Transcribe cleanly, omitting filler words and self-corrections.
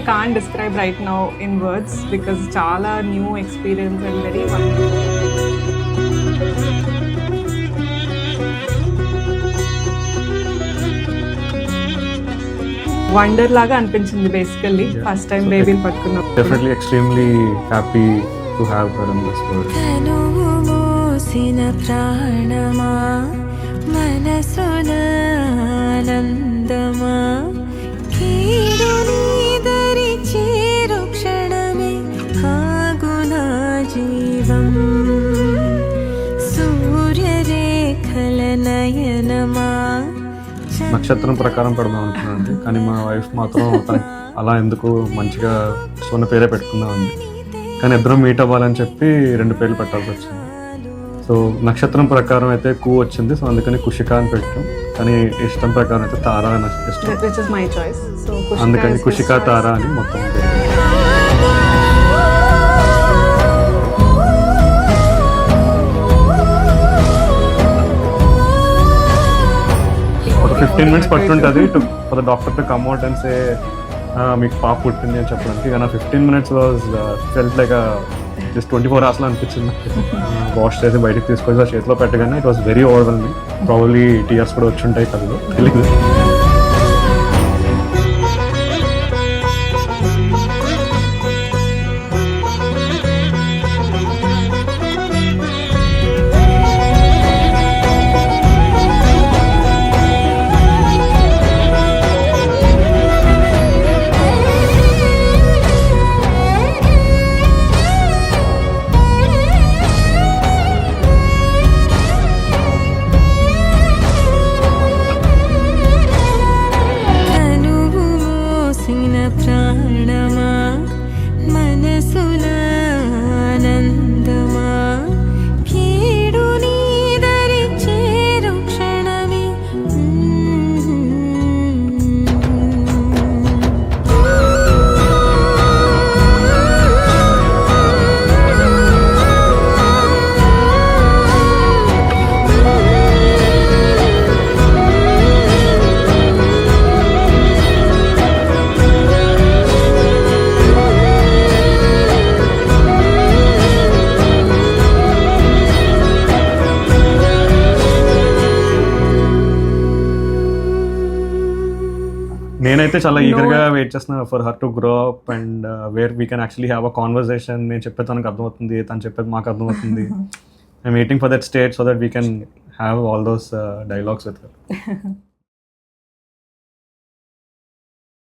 can't describe right now in words because chala new experience and very wonder లాగా అనిపించింది basically first time బేబీని పట్టుకున్నాం. Definitely extremely happy to have her in this world. కనుమూసిన ప్రాణమా మనసున ఆనందమా కీడు నీదరి చేరు క్షణమే ఆగునా జీవం సూర్యరేఖల నయనమా. నక్షత్రం ప్రకారం పెడదాం అనుకున్నాను, కానీ మా వైఫ్ మాత్రం అలా ఎందుకు మంచిగా సొన్న పేరే పెట్టుకుందాం అంది. కానీ ఇద్దరం మీట్ అవ్వాలని చెప్పి 2 పేర్లు పెట్టాల్సి వచ్చింది. సో నక్షత్రం ప్రకారం అయితే కూ వచ్చింది, సో అందుకని కుషిక అని పెట్టాం. కానీ ఇష్టం ప్రకారం అయితే తారా అని ఇష్టం, అందుకని కుషిక తారా అని మొత్తం పేరు. ఒక 15 minutes పట్టుంటుంది for the doctor to come out and say మీకు పాప పుట్టింది అని చెప్పడానికి. కానీ 15 minutes was felt like just 24 hours అనిపించింది. వాష్ చేసి బయటకు తీసుకొచ్చి ఆ చేతిలో పెట్టగానే it was very overwhelming. Probably tears కూడా వచ్చి ఉంటాయి కళ్ళు, తెలియదు. ప్రాణమా మనసున ఆనందమా కీడు నీదరి చేరు క్షణమే. నేనైతే చాలా ఈగర్గా వెయిట్ చేస్తున్నా for her to grow up and where we can actually have a conversation. నేను చెప్పేది తనకు అర్థమవుతుంది, తను చెప్పేది మాకు అర్థమవుతుంది. I'm waiting for that stage so that we can have all those dialogues with her.